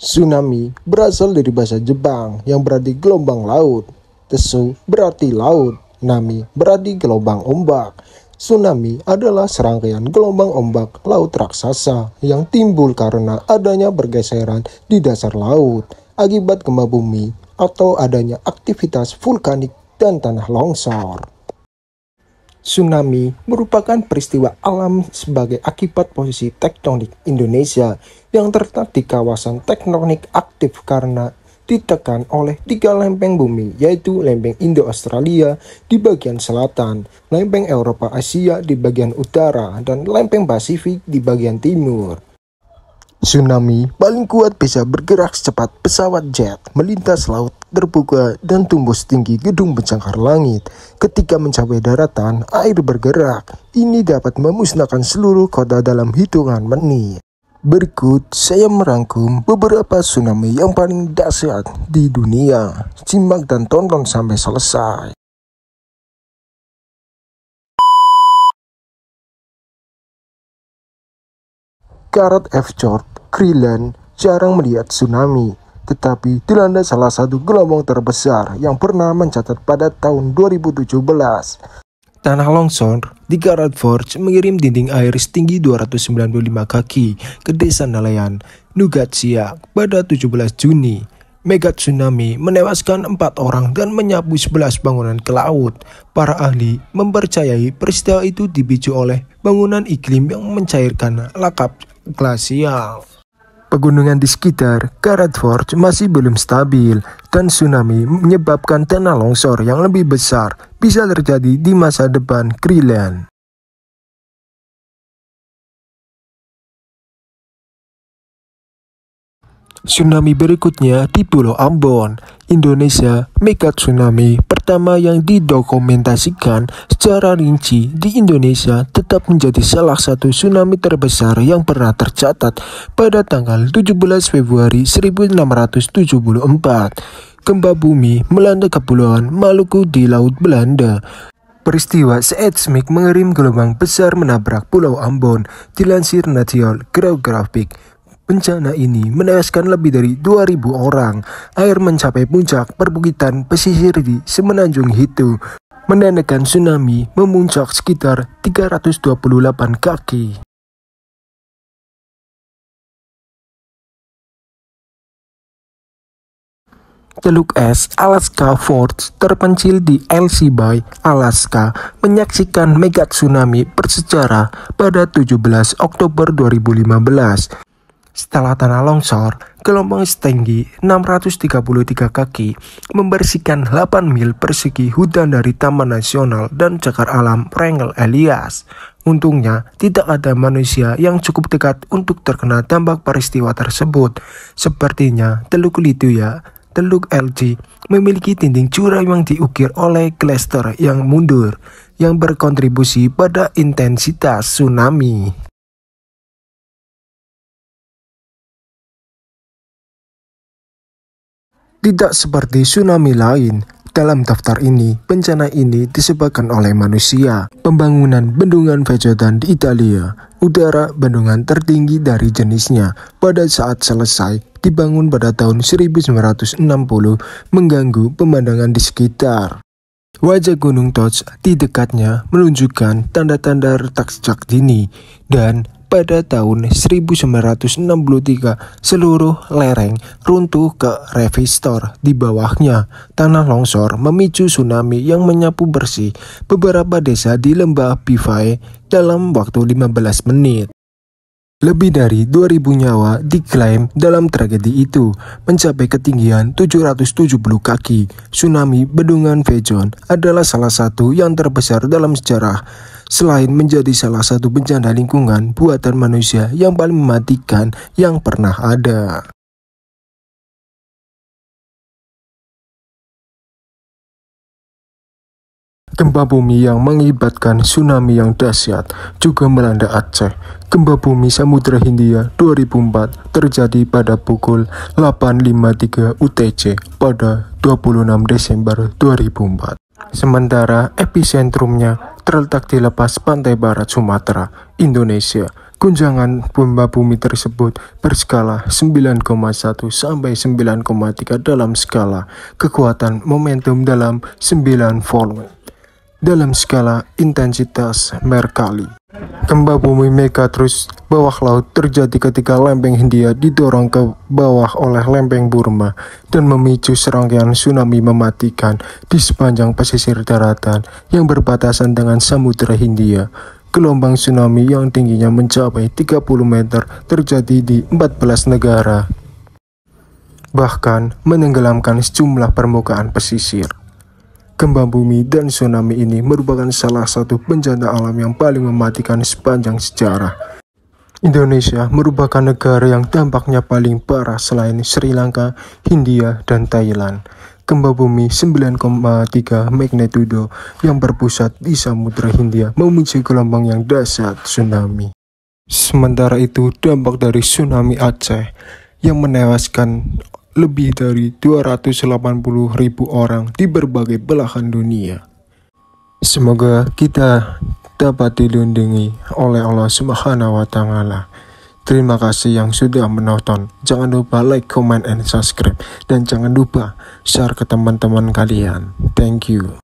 Tsunami berasal dari bahasa Jepang yang berarti gelombang laut. Tsu berarti laut, nami berarti gelombang ombak. Tsunami adalah serangkaian gelombang ombak laut raksasa yang timbul karena adanya pergeseran di dasar laut akibat gempa bumi atau adanya aktivitas vulkanik dan tanah longsor. Tsunami merupakan peristiwa alam sebagai akibat posisi tektonik Indonesia yang terletak di kawasan tektonik aktif karena ditekan oleh 3 lempeng bumi, yaitu lempeng Indo-Australia di bagian selatan, lempeng Eropa-Asia di bagian utara, dan lempeng Pasifik di bagian timur. Tsunami paling kuat bisa bergerak secepat pesawat jet, melintas laut terbuka dan tumbuh setinggi gedung pencakar langit. Ketika mencapai daratan, air bergerak. Ini dapat memusnahkan seluruh kota dalam hitungan menit. Berikut saya merangkum beberapa tsunami yang paling dahsyat di dunia. Simak dan tonton sampai selesai. Gareth F. George, Greenland jarang melihat tsunami, tetapi dilanda salah satu gelombang terbesar yang pernah mencatat pada tahun 2017. Tanah longsor di Gareth Forge mengirim dinding air setinggi 295 kaki ke desa nelayan Nugatsia pada 17 Juni. Mega tsunami menewaskan 4 orang dan menyapu 11 bangunan ke laut. Para ahli mempercayai peristiwa itu dipicu oleh bangunan iklim yang mencairkan lakap glasial. Pegunungan di sekitar Gareth Forge masih belum stabil dan tsunami menyebabkan tanah longsor yang lebih besar bisa terjadi di masa depan Greenland. Tsunami berikutnya di Pulau Ambon, Indonesia. Mega tsunami pertama yang didokumentasikan secara rinci di Indonesia tetap menjadi salah satu tsunami terbesar yang pernah tercatat pada tanggal 17 Februari 1674. Gempa bumi melanda Kepulauan Maluku di Laut Belanda. Peristiwa seismik mengirim gelombang besar menabrak Pulau Ambon, dilansir National Geographic. Bencana ini menewaskan lebih dari 2.000 orang. Air mencapai puncak perbukitan pesisir di Semenanjung Hitu, menandakan tsunami memuncak sekitar 328 kaki. Teluk es Alaska Forge terpencil di LC Bay, Alaska, menyaksikan mega tsunami bersejarah pada 17 Oktober 2015. Setelah tanah longsor, gelombang setinggi 633 kaki membersihkan 8 mil persegi hutan dari Taman Nasional dan Cagar Alam Wrangell Elias. Untungnya, tidak ada manusia yang cukup dekat untuk terkena dampak peristiwa tersebut. Sepertinya Teluk Lituya, Teluk LG, memiliki dinding curam yang diukir oleh glacier yang mundur, yang berkontribusi pada intensitas tsunami. Tidak seperti tsunami lain, dalam daftar ini, bencana ini disebabkan oleh manusia. Pembangunan bendungan Vejotan di Italia, udara bendungan tertinggi dari jenisnya, pada saat selesai dibangun pada tahun 1960, mengganggu pemandangan di sekitar. Wajah Gunung Toch di dekatnya menunjukkan tanda-tanda retak sejak dini, dan pada tahun 1963 seluruh lereng runtuh ke revistor di bawahnya. Tanah longsor memicu tsunami yang menyapu bersih beberapa desa di lembah Bivae dalam waktu 15 menit. Lebih dari 2.000 nyawa diklaim dalam tragedi itu, mencapai ketinggian 770 kaki. Tsunami Bendungan Vejon adalah salah satu yang terbesar dalam sejarah. Selain menjadi salah satu bencana lingkungan buatan manusia yang paling mematikan yang pernah ada. Gempa bumi yang mengakibatkan tsunami yang dahsyat juga melanda Aceh. Gempa bumi Samudra Hindia 2004 terjadi pada pukul 8.53 UTC pada 26 Desember 2004. Sementara episentrumnya terletak di lepas pantai barat Sumatera, Indonesia. Guncangan gempa bumi tersebut berskala 9,1 sampai 9,3 dalam skala kekuatan momentum dalam 9 volt dalam skala intensitas Mercalli. Gempa bumi Megatrust bawah laut terjadi ketika lempeng Hindia didorong ke bawah oleh lempeng Burma dan memicu serangkaian tsunami mematikan di sepanjang pesisir daratan yang berbatasan dengan Samudra Hindia. Gelombang tsunami yang tingginya mencapai 30 meter terjadi di 14 negara, bahkan menenggelamkan sejumlah permukaan pesisir. Gempa bumi dan tsunami ini merupakan salah satu bencana alam yang paling mematikan sepanjang sejarah. Indonesia merupakan negara yang dampaknya paling parah selain Sri Lanka, Hindia, dan Thailand. Gempa bumi 9,3 magnitudo yang berpusat di Samudra Hindia memicu gelombang yang dahsyat tsunami. Sementara itu, dampak dari tsunami Aceh yang menewaskan lebih dari 280.000 orang di berbagai belahan dunia. Semoga kita dapat dilindungi oleh Allah Subhanahu wa Ta'ala. Terima kasih yang sudah menonton. Jangan lupa like, comment, and subscribe. Dan jangan lupa share ke teman-teman kalian. Thank you.